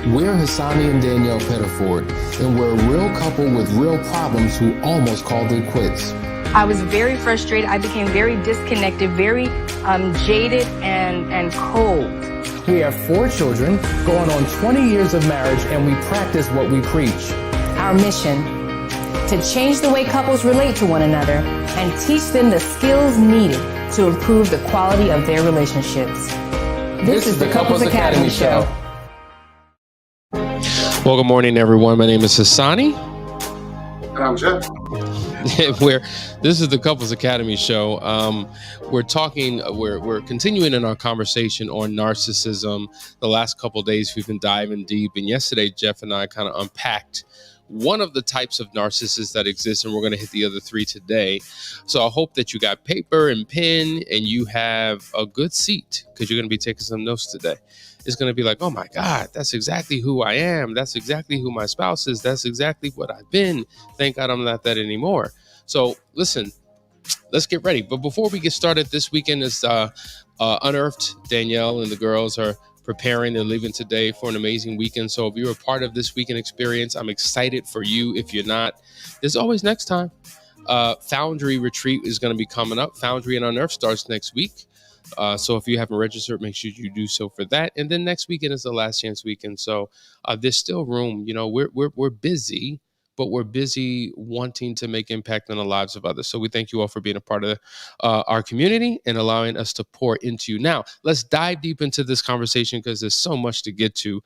We're Hasani and Danielle Pettiford, and we're a real couple with real problems who almost called it quits. I was very frustrated. I became very disconnected, very jaded and cold. We have 4 children, going on 20 years of marriage, and we practice what we preach. Our mission, to change the way couples relate to one another and teach them the skills needed to improve the quality of their relationships. This is the Couples Academy Show. Well, good morning, everyone. My name is Hasani. And I'm Jeff. This is the Couples Academy Show. We're continuing in our conversation on narcissism. The last couple of days, we've been diving deep. And yesterday, Jeff and I kind of unpacked one of the types of narcissists that exist, and we're going to hit the other 3 today. So I hope that you got paper and pen and you have a good seat, because you're going to be taking some notes today. It's going to be like, oh my God, that's exactly who I am. That's exactly who my spouse is. That's exactly what I've been. Thank God I'm not that anymore. So listen, let's get ready. But before we get started, this weekend is Unearthed. Danielle and the girls are preparing and leaving today for an amazing weekend. So if you're a part of this weekend experience, I'm excited for you. If you're not, there's always next time. Foundry retreat is going to be coming up. Foundry and Unearthed starts next week. So if you haven't registered, make sure you do so for that. And then next weekend is the last chance weekend. So there's still room. You know, we're busy, but we're busy wanting to make impact on the lives of others. So we thank you all for being a part of our community and allowing us to pour into you. Now, let's dive deep into this conversation because there's so much to get to.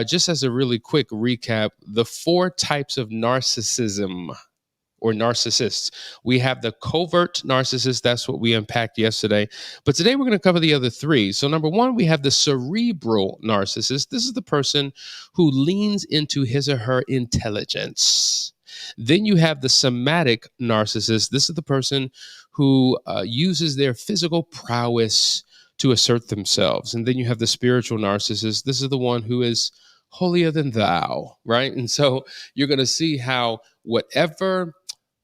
Just as a really quick recap, the 4 types of narcissism or narcissists. We have the covert narcissist. That's what we unpacked yesterday. But today we're going to cover the other 3. So number 1, we have the cerebral narcissist. This is the person who leans into his or her intelligence. Then you have the somatic narcissist. This is the person who uses their physical prowess to assert themselves. And then you have the spiritual narcissist. This is the one who is holier than thou, right? And so you're going to see how whatever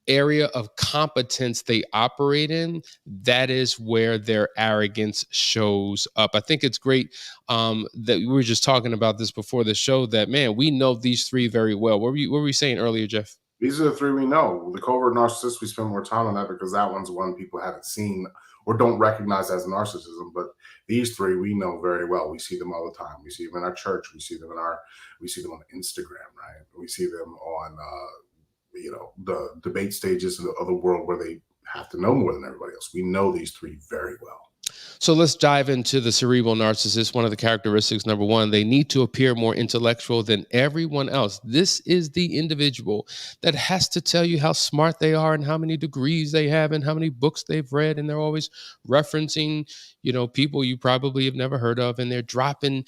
area of competence they operate in, that is where their arrogance shows up. I think it's great that we were just talking about this before the show, that, man, we know these 3 very well. What were we saying earlier, Jeff? These are the 3 we know. The covert narcissist, we spend more time on that because that one's one people haven't seen or don't recognize as narcissism. But these 3 we know very well. We see them all the time. We see them in our church. We see them on Instagram, right? We see them on the debate stages of the world where they have to know more than everybody else. We know these 3 very well. So let's dive into the cerebral narcissist. One of the characteristics, number 1, they need to appear more intellectual than everyone else. This is the individual that has to tell you how smart they are and how many degrees they have and how many books they've read. And they're always referencing, people you probably have never heard of. And they're dropping,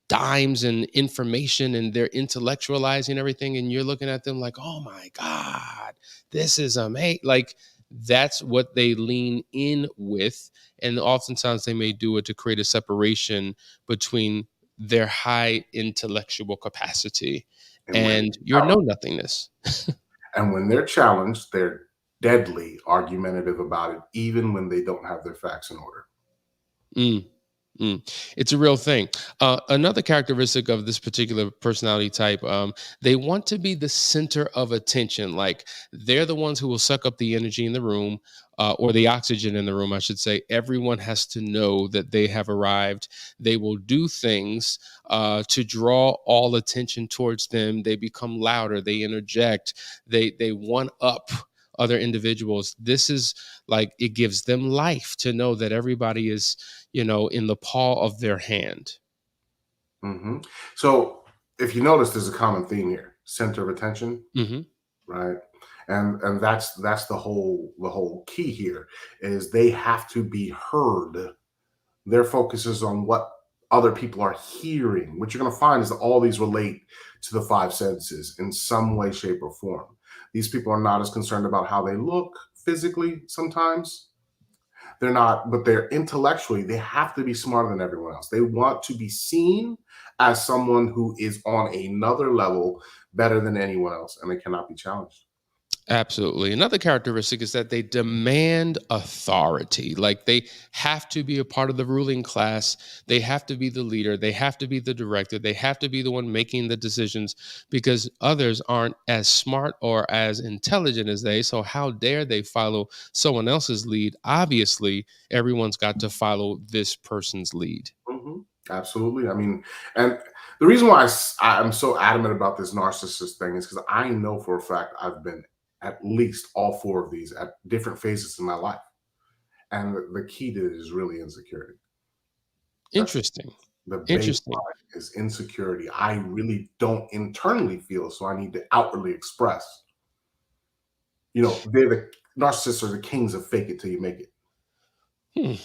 dimes and information, and they're intellectualizing everything. And you're looking at them like, oh my God, this is amazing. Like, that's what they lean in with. And oftentimes they may do it to create a separation between their high intellectual capacity and your know-nothingness. And when they're challenged, they're deadly argumentative about it, even when they don't have their facts in order. It's a real thing. Another characteristic of this particular personality type, they want to be the center of attention. Like, they're the ones who will suck up the energy in the room, or the oxygen in the room, I should say. Everyone has to know that they have arrived. They will do things to draw all attention towards them. They become louder. They interject. They one up other individuals. This is like, it gives them life to know that everybody is, in the palm of their hand. Mm-hmm. So if you notice, there's a common theme here: center of attention, right? And that's the whole key here is they have to be heard. Their focus is on what other people are hearing. What you're going to find is that all these relate to the 5 senses in some way, shape, or form. These people are not as concerned about how they look physically sometimes. They're not, but they're intellectually, they have to be smarter than everyone else. They want to be seen as someone who is on another level better than anyone else, and they cannot be challenged. Absolutely. Another characteristic is that they demand authority. Like they have to be a part of the ruling class. They have to be the leader. They have to be the director. They have to be the one making the decisions because others aren't as smart or as intelligent as they. So, how dare they follow someone else's lead? Obviously, everyone's got to follow this person's lead. Hmm. Absolutely. I mean, and the reason why I'm so adamant about this narcissist thing is because I know for a fact I've been at least all four of these at different phases in my life. And the key to it is really insecurity. That's Interesting. the Interesting. baseline is insecurity. I really don't internally feel, so I need to outwardly express. They're the narcissists are the kings of fake it till you make it. Hmm.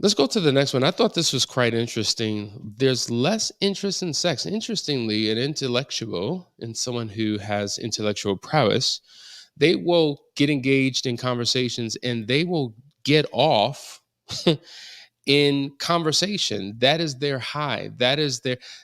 Let's go to the next one. I thought this was quite interesting. There's less interest in sex. Interestingly, an intellectual and someone who has intellectual prowess, they will get engaged in conversations and they will get off in conversation. That is their high. That is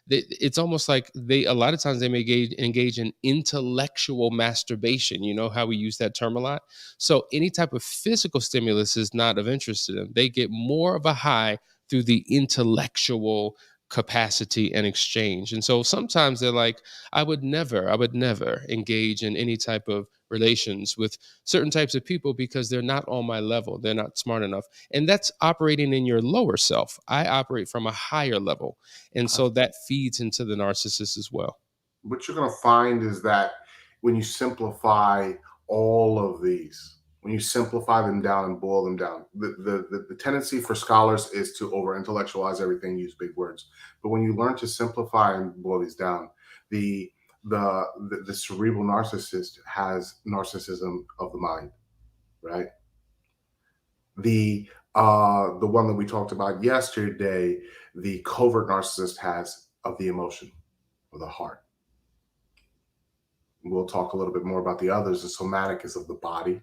it's almost like a lot of times they may engage in intellectual masturbation. You know how we use that term a lot? So any type of physical stimulus is not of interest to them. They get more of a high through the intellectual capacity and exchange. And so sometimes they're like, I would never engage in any type of relations with certain types of people because they're not on my level. They're not smart enough. And that's operating in your lower self. I operate from a higher level. And so that feeds into the narcissist as well. What you're going to find is that when you simplify all of these, when you simplify them down and boil them down, the tendency for scholars is to over intellectualize everything, use big words. But when you learn to simplify and boil these down, the cerebral narcissist has narcissism of the mind, right? The one that we talked about yesterday, the covert narcissist has of the emotion or the heart. We'll talk a little bit more about the others. The somatic is of the body,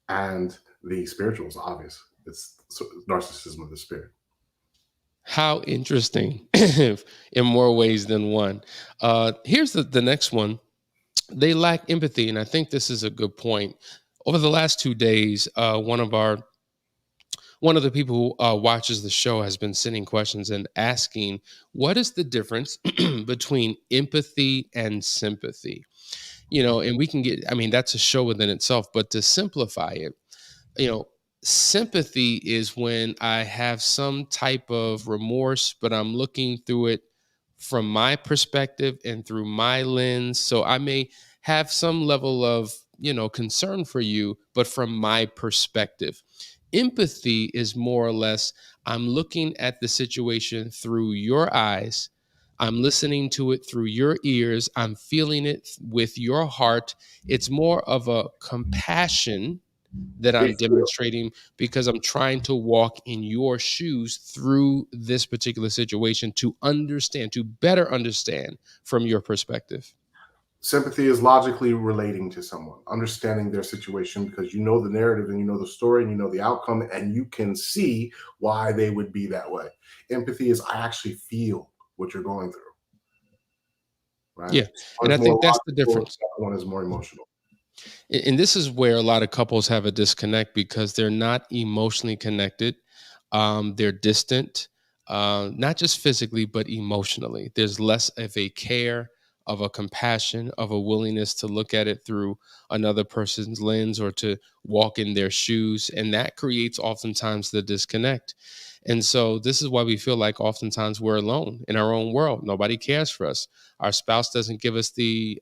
and the spiritual is obvious. It's narcissism of the spirit. How interesting in more ways than one. Here's the next one. They lack empathy. And I think this is a good point. Over the last 2 days, one of the people who watches the show has been sending questions and asking, what is the difference between empathy and sympathy? And we can that's a show within itself, but to simplify it, sympathy is when I have some type of remorse, but I'm looking through it from my perspective and through my lens. So I may have some level of, concern for you, but from my perspective. Empathy is more or less, I'm looking at the situation through your eyes. I'm listening to it through your ears. I'm feeling it with your heart. It's more of a compassion that I'm demonstrating because I'm trying to walk in your shoes through this particular situation to better understand from your perspective. Sympathy is logically relating to someone, understanding their situation because you know the narrative and you know the story and you know the outcome and you can see why they would be that way. Empathy is I actually feel what you're going through. Right? Yeah. And I think that's the difference. One is more emotional. And this is where a lot of couples have a disconnect because they're not emotionally connected. They're distant, not just physically, but emotionally. There's less of a care, of a compassion, of a willingness to look at it through another person's lens or to walk in their shoes. And that creates oftentimes the disconnect. And so this is why we feel like oftentimes we're alone in our own world. Nobody cares for us. Our spouse doesn't give us the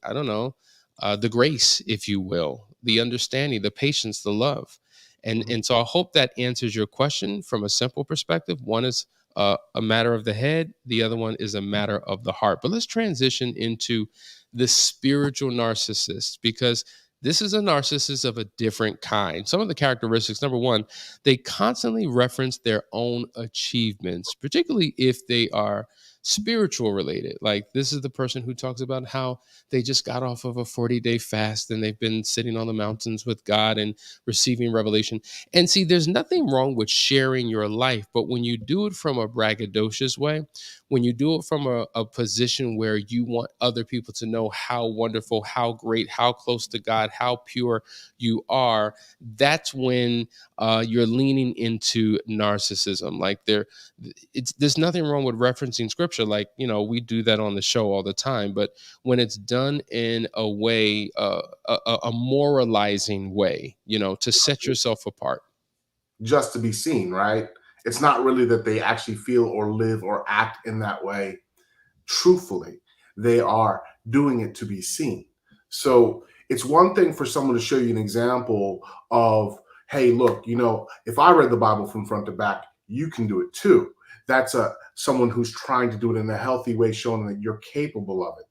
grace, if you will, the understanding, the patience, the love. And so I hope that answers your question from a simple perspective. One is a matter of the head. The other one is a matter of the heart. But let's transition into the spiritual narcissist, because this is a narcissist of a different kind. Some of the characteristics, number one, they constantly reference their own achievements, particularly if they are spiritual related. Like this is the person who talks about how they just got off of a 40-day fast and they've been sitting on the mountains with God and receiving revelation. And see, there's nothing wrong with sharing your life, but when you do it from a braggadocious way, when you do it from a position where you want other people to know how wonderful, how great, how close to God, how pure you are, that's when you're leaning into narcissism. Like there's nothing wrong with referencing scripture. Like, we do that on the show all the time, but when it's done in a way, a moralizing way, to set yourself apart. Just to be seen, right? It's not really that they actually feel or live or act in that way truthfully. They are doing it to be seen. So it's one thing for someone to show you an example of, hey, look, if I read the Bible from front to back, you can do it too. That's someone who's trying to do it in a healthy way, showing that you're capable of it.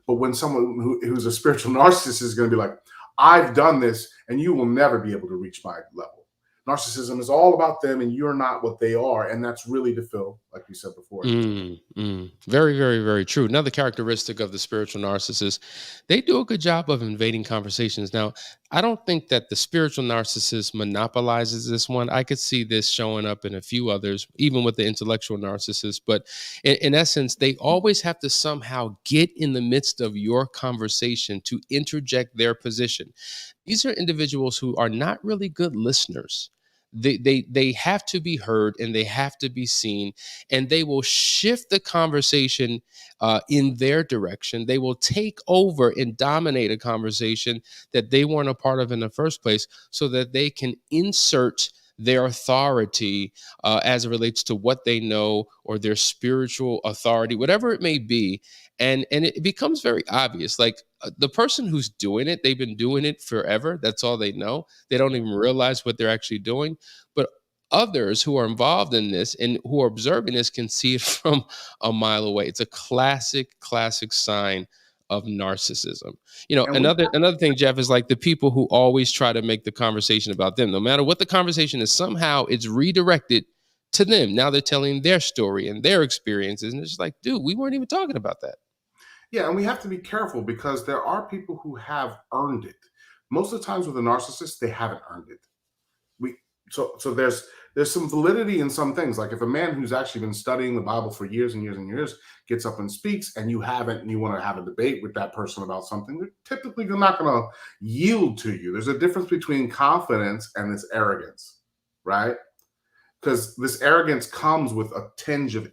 But when someone who's a spiritual narcissist is going to be like, I've done this and you will never be able to reach my level. Narcissism is all about them and you're not what they are. And that's really to fill, like we said before. Very, very, very true. Another characteristic of the spiritual narcissist, they do a good job of invading conversations. Now, I don't think that the spiritual narcissist monopolizes this one. I could see this showing up in a few others, even with the intellectual narcissist. But in essence, they always have to somehow get in the midst of your conversation to interject their position. These are individuals who are not really good listeners. They have to be heard and they have to be seen, and they will shift the conversation in their direction. They will take over and dominate a conversation that they weren't a part of in the first place, so that they can insert their authority as it relates to what they know, or their spiritual authority, whatever it may be. And it becomes very obvious. Like the person who's doing it, they've been doing it forever. That's all they know. They don't even realize what they're actually doing. But others who are involved in this and who are observing this can see it from a mile away. It's a classic sign of narcissism. Another thing, Jeff, is like the people who always try to make the conversation about them. No matter what the conversation is, somehow it's redirected to them. Now they're telling their story and their experiences. And it's just like, dude, we weren't even talking about that. Yeah, and we have to be careful because there are people who have earned it. Most of the times with a narcissist, they haven't earned it. So there's some validity in some things. Like if a man who's actually been studying the Bible for years and years and years gets up and speaks, and you haven't, and you want to have a debate with that person about something, they're typically not going to yield to you. There's a difference between confidence and this arrogance, right? Because this arrogance comes with a tinge of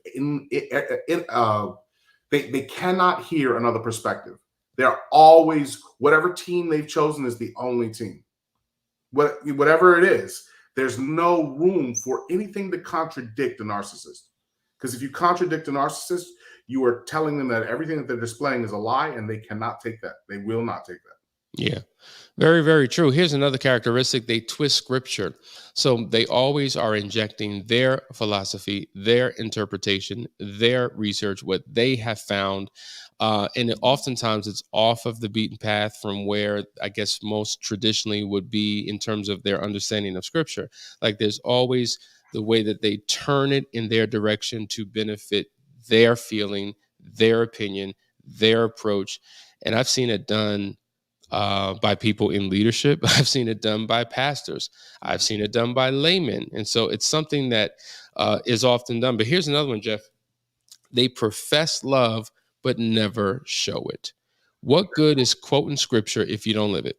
they cannot hear another perspective. They're always, whatever team they've chosen is the only team. Whatever it is, there's no room for anything to contradict a narcissist. Because if you contradict a narcissist, you are telling them that everything that they're displaying is a lie, and they cannot take that. They will not take that. Yeah, very, very true. Here's another characteristic. They twist scripture. So they always are injecting their philosophy, their interpretation, their research, what they have found. And oftentimes it's off of the beaten path from where I guess most traditionally would be in terms of their understanding of scripture. Like there's always the way that they turn it in their direction to benefit their feeling, their opinion, their approach. And I've seen it done by people in leadership. I've seen it done by pastors. I've seen it done by laymen. And so it's something that is often done. But here's another one, Jeff. They profess love, but never show it. What good is quoting scripture if you don't live it,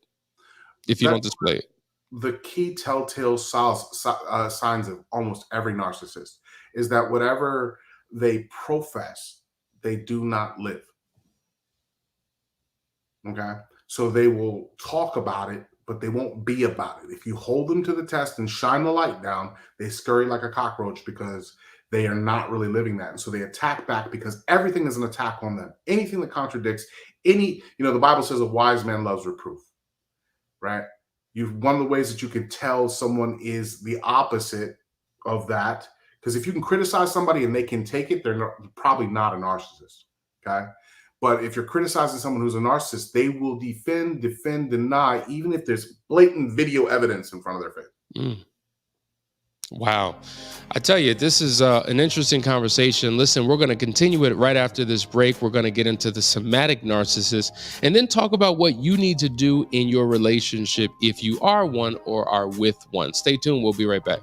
if you don't display it? The key telltale signs of almost every narcissist is that whatever they profess, they do not live. Okay? So they will talk about it, but they won't be about it. If you hold them to the test and shine the light down, they scurry like a cockroach because they are not really living that. And so they attack back because everything is an attack on them. Anything that contradicts the Bible says a wise man loves reproof, right? One of the ways that you can tell someone is the opposite of that, because if you can criticize somebody and they can take it, they're probably not a narcissist, okay? But if you're criticizing someone who's a narcissist, they will defend, deny, even if there's blatant video evidence in front of their face. Wow. I tell you, this is an interesting conversation. Listen, we're going to continue it right after this break. We're going to get into the somatic narcissist and then talk about what you need to do in your relationship if you are one or are with one. Stay tuned. We'll be right back.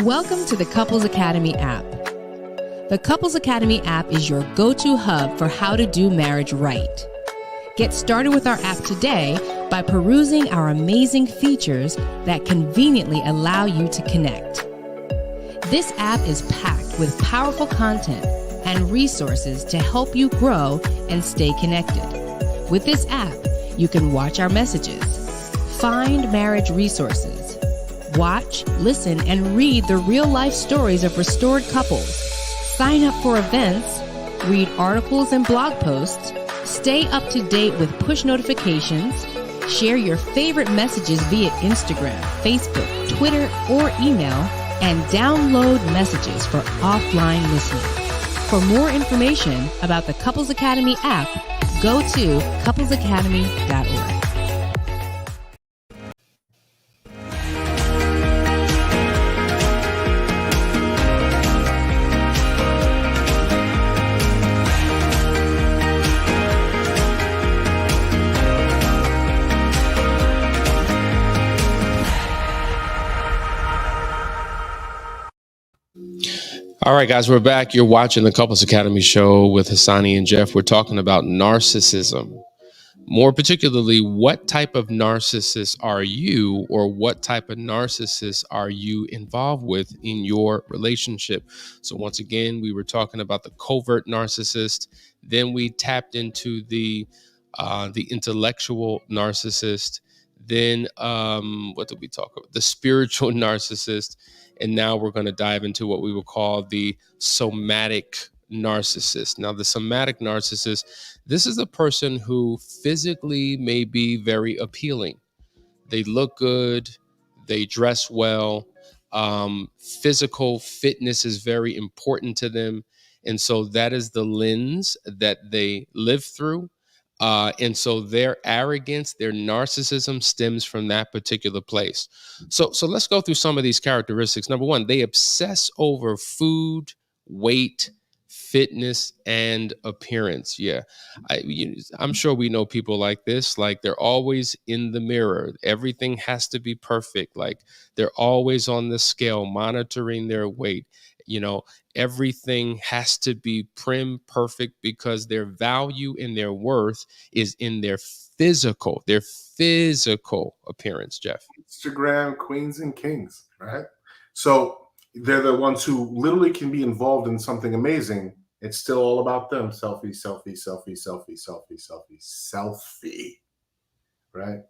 Welcome to the Couples Academy app. The Couples Academy app is your go-to hub for how to do marriage right. Get started with our app today by perusing our amazing features that conveniently allow you to connect. This app is packed with powerful content and resources to help you grow and stay connected. With this app, you can watch our messages, find marriage resources, watch, listen, and read the real-life stories of restored couples, sign up for events, read articles and blog posts, stay up to date with push notifications, share your favorite messages via Instagram, Facebook, Twitter, or email, and download messages for offline listening. For more information about the Couples Academy app, go to couplesacademy.org. All right, guys, we're back. You're watching the Couples Academy show with Hasani and Jeff. We're talking about narcissism. More particularly, what type of narcissist are you, or what type of narcissist are you involved with in your relationship? So once again, we were talking about the covert narcissist. Then we tapped into the intellectual narcissist. Then what did we talk about? The spiritual narcissist. And now we're going to dive into what we will call the somatic narcissist. Now, the somatic narcissist, this is a person who physically may be very appealing. They look good, they dress well, physical fitness is very important to them. And so that is the lens that they live through. And so their arrogance, their narcissism stems from that particular place. So let's go through some of these characteristics. Number one, they obsess over food, weight, fitness, and appearance. Yeah, I'm sure we know people like this. Like, they're always in the mirror. Everything has to be perfect. Like, they're always on the scale, monitoring their weight. Everything has to be prim, perfect, because their value and their worth is in their physical appearance, Jeff. Instagram queens and kings, right? So they're the ones who literally can be involved in something amazing. It's still all about them. Selfie, selfie, selfie, selfie, selfie, selfie, selfie, right?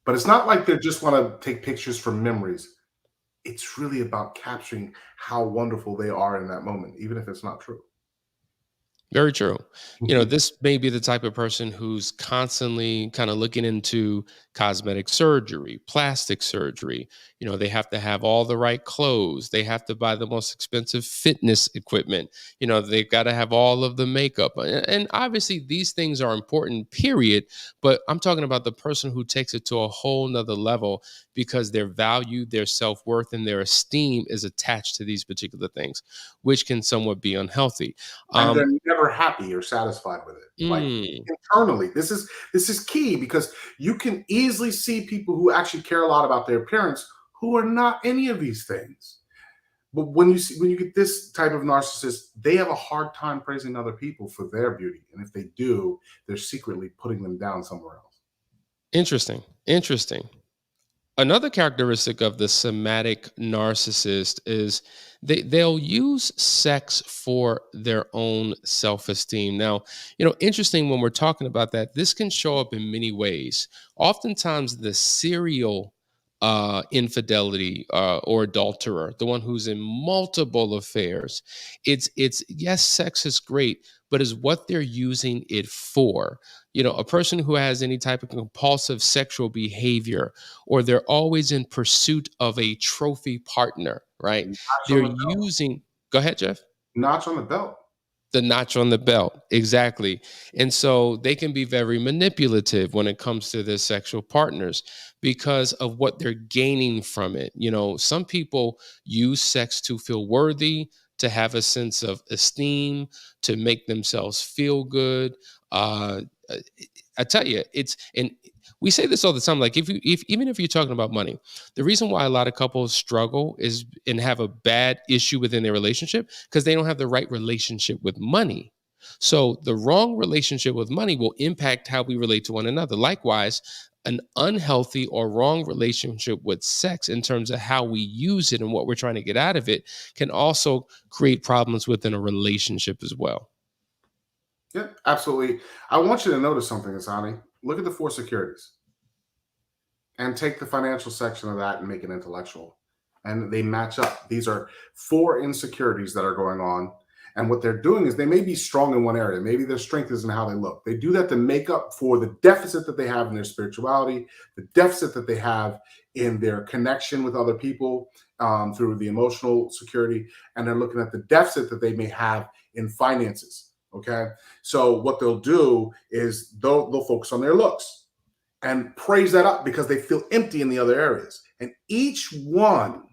But it's not like they just want to take pictures from memories. It's really about capturing how wonderful they are in that moment, even if it's not true. Very true. Mhm. This may be the type of person who's constantly kind of looking into cosmetic surgery, plastic surgery. They have to have all the right clothes. They have to buy the most expensive fitness equipment. They've got to have all of the makeup. And obviously, these things are important, period. But I'm talking about the person who takes it to a whole nother level because their value, their self worth, and their esteem is attached to these particular things, which can somewhat be unhealthy. And Um, they're never happy or satisfied with it. Like mm, internally, this is key because you can easily see people who actually care a lot about their appearance who are not any of these things. But when you get this type of narcissist, they have a hard time praising other people for their beauty, and if they do, they're secretly putting them down somewhere else. Interesting. Interesting. Another characteristic of the somatic narcissist is they'll use sex for their own self-esteem. Now, interesting when we're talking about that, this can show up in many ways. Oftentimes the serial infidelity or adulterer, the one who's in multiple affairs, it's yes, sex is great, but is what they're using it for. A person who has any type of compulsive sexual behavior, or they're always in pursuit of a trophy partner, right? Notch on They're the belt. using, go ahead, Jeff. Notch on the belt. The notch on the belt. Exactly. And so they can be very manipulative when it comes to their sexual partners because of what they're gaining from it. Some people use sex to feel worthy, to have a sense of esteem, to make themselves feel good. Uh, I tell you, and we say this all the time. Like even if you're talking about money, the reason why a lot of couples struggle is and have a bad issue within their relationship because they don't have the right relationship with money. So the wrong relationship with money will impact how we relate to one another. Likewise, an unhealthy or wrong relationship with sex in terms of how we use it and what we're trying to get out of it can also create problems within a relationship as well. Yeah, absolutely. I want you to notice something, Hasani. Look at the four securities and take the financial section of that and make it intellectual. And they match up. These are four insecurities that are going on. And what they're doing is they may be strong in one area. Maybe their strength is in how they look. They do that to make up for the deficit that they have in their spirituality, the deficit that they have in their connection with other people through the emotional security. And they're looking at the deficit that they may have in finances. Okay. So what they'll do is they'll focus on their looks and praise that up because they feel empty in the other areas. And each one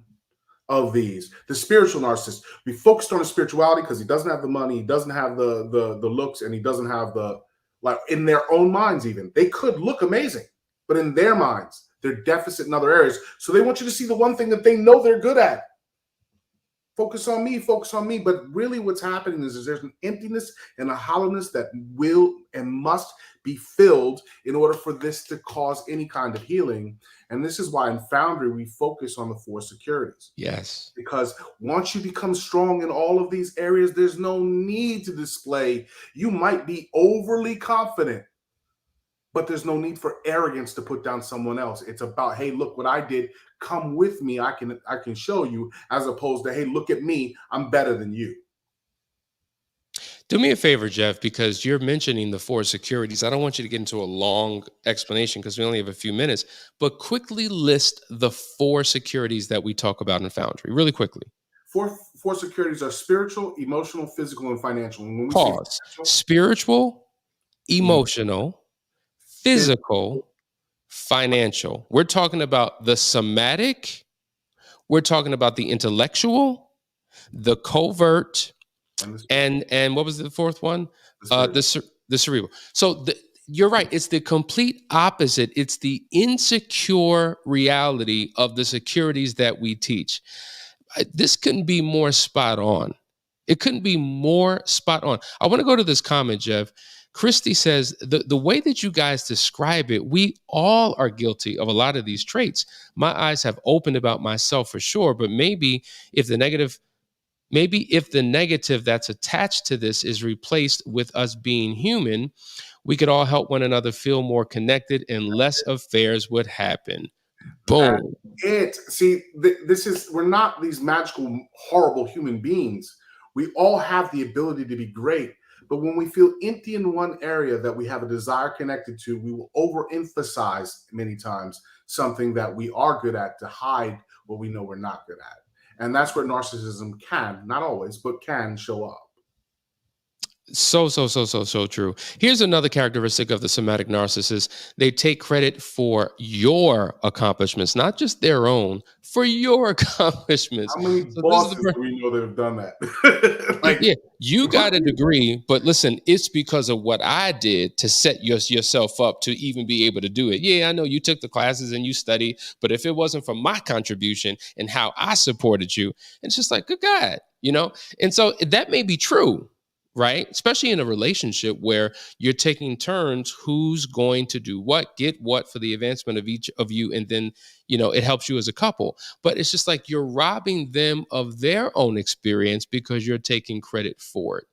of these, the spiritual narcissist, we focused on his spirituality because he doesn't have the money, he doesn't have the looks, and he doesn't have the, like, in their own minds even. They could look amazing, but in their minds, they're deficit in other areas. So they want you to see the one thing that they know they're good at. Focus on me, focus on me. But really what's happening is there's an emptiness and a hollowness that will and must be filled in order for this to cause any kind of healing. And this is why in Foundry, we focus on the four securities. Yes. Because once you become strong in all of these areas, there's no need to display. You might be overly confident, but there's no need for arrogance to put down someone else. It's about, hey, look what I did. Come with me. I can show you, as opposed to, hey, look at me. I'm better than you. Do me a favor, Jeff, because you're mentioning the four securities. I don't want you to get into a long explanation because we only have a few minutes, but quickly list the four securities that we talk about in Foundry, really quickly. Four securities are spiritual, emotional, physical, and financial. And when we Pause. Spiritual, emotional, physical, financial. We're talking about the somatic. We're talking about the intellectual, the covert, and what was the fourth one? The cerebral. So you're right. It's the complete opposite. It's the insecure reality of the securities that we teach. This couldn't be more spot on. It couldn't be more spot on. I want to go to this comment, Jeff. Christy says, the way that you guys describe it, we all are guilty of a lot of these traits. My eyes have opened about myself for sure, but maybe if the negative that's attached to this is replaced with us being human, we could all help one another feel more connected and less affairs would happen. Boom. See, we're not these magical, horrible human beings. We all have the ability to be great, But when we feel empty in one area that we have a desire connected to, we will overemphasize many times something that we are good at to hide what we know we're not good at. And that's where narcissism can, not always, but can show up. So true. Here's another characteristic of the somatic narcissist. They take credit for your accomplishments, not just their own, for your accomplishments. How many bosses do we know that have done that? Like, yeah, you got a degree, but listen, it's because of what I did to set yourself up to even be able to do it. Yeah, I know you took the classes and you studied, but if it wasn't for my contribution and how I supported you, it's just like, good God, you know? And so that may be true, right? Especially in a relationship where you're taking turns, who's going to do what, get what for the advancement of each of you. And then, you know, it helps you as a couple. But it's just like you're robbing them of their own experience because you're taking credit for it.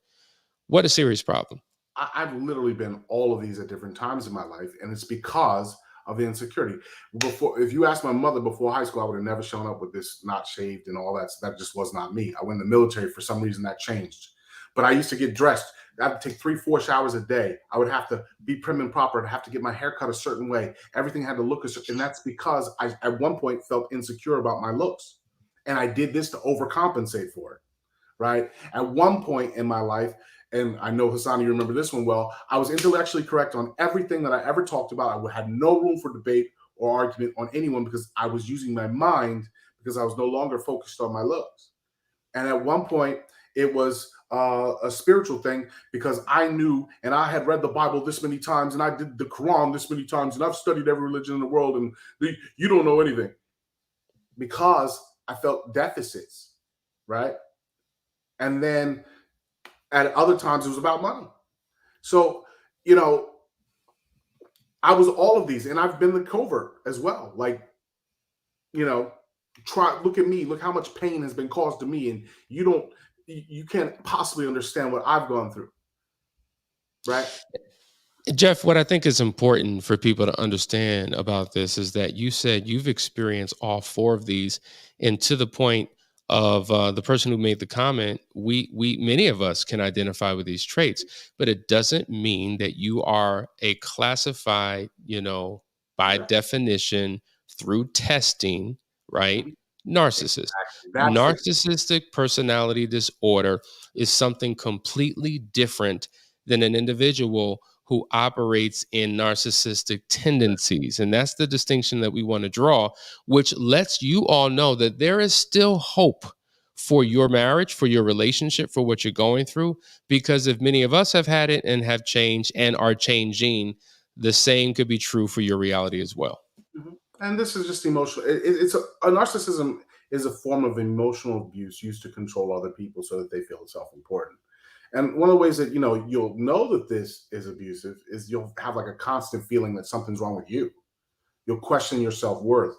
What a serious problem. I've literally been all of these at different times in my life, and it's because of the insecurity. Before, if you asked my mother before high school, I would have never shown up with this not shaved and all that. That just was not me. I went in the military. For some reason, that changed. But I used to get dressed. I would take 3-4 showers a day. I would have to be prim and proper. I'd have to get my hair cut a certain way. Everything had to look a certain, and that's because I, at one point, felt insecure about my looks. And I did this to overcompensate for it, right? At one point in my life, and I know, Hasani, you remember this one well, I was intellectually correct on everything that I ever talked about. I had no room for debate or argument on anyone because I was using my mind because I was no longer focused on my looks. And at one point, it was a spiritual thing because I knew, and I had read the Bible this many times, and I did the Quran this many times, and I've studied every religion in the world, and you don't know anything. Because I felt deficits, right? And then at other times, it was about money. So, you know, I was all of these, and I've been the covert as well. Like, you know, look at me, look how much pain has been caused to me, and you can't possibly understand what I've gone through, right? Jeff, what I think is important for people to understand about this is that you said you've experienced all 4 of these, and to the point of the person who made the comment, we many of us can identify with these traits, but it doesn't mean that you are a classified, you know, by definition through testing, right? Narcissist. Narcissistic personality disorder is something completely different than an individual who operates in narcissistic tendencies. And that's the distinction that we want to draw, which lets you all know that there is still hope for your marriage, for your relationship, for what you're going through. Because if many of us have had it and have changed and are changing, the same could be true for your reality as well. Mm-hmm. And this is just emotional. It's a narcissism is a form of emotional abuse used to control other people so that they feel self-important. And one of the ways that, you know, you'll know that this is abusive is you'll have like a constant feeling that something's wrong with you. You'll question your self-worth.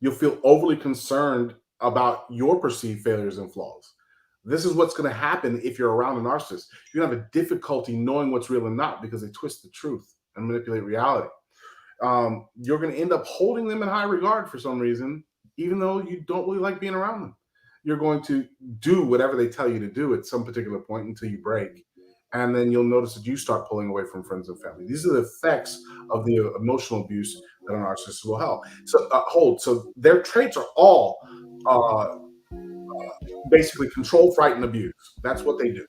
You'll feel overly concerned about your perceived failures and flaws. This is what's going to happen if you're around a narcissist. You're going to have a difficulty knowing what's real and not because they twist the truth and manipulate reality. You're going to end up holding them in high regard for some reason, even though you don't really like being around them. You're going to do whatever they tell you to do at some particular point until you break. And then you'll notice that you start pulling away from friends and family. These are the effects of the emotional abuse that a narcissist will hold. So their traits are all basically control, frighten, abuse. That's what they do.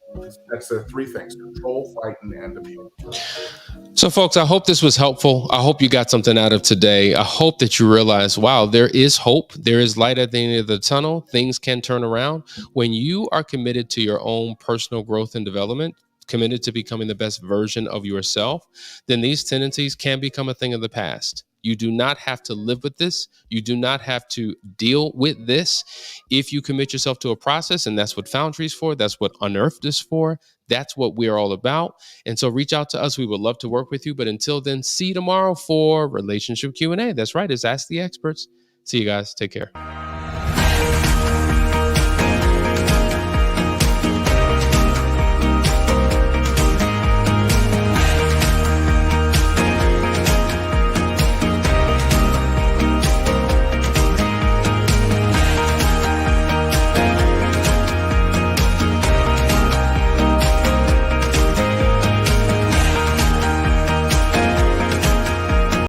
That's their 3 things: control, frighten, and abuse. So folks, I hope this was helpful. I hope you got something out of today. I hope that you realize, wow, there is hope. There is light at the end of the tunnel. Things can turn around. When you are committed to your own personal growth and development, committed to becoming the best version of yourself, then these tendencies can become a thing of the past. You do not have to live with this. You do not have to deal with this. If you commit yourself to a process, and that's what Foundry is for, that's what Unearthed is for, that's what we're all about. And so reach out to us. We would love to work with you. But until then, see you tomorrow for Relationship Q&A. That's right. It's Ask the Experts. See you guys. Take care.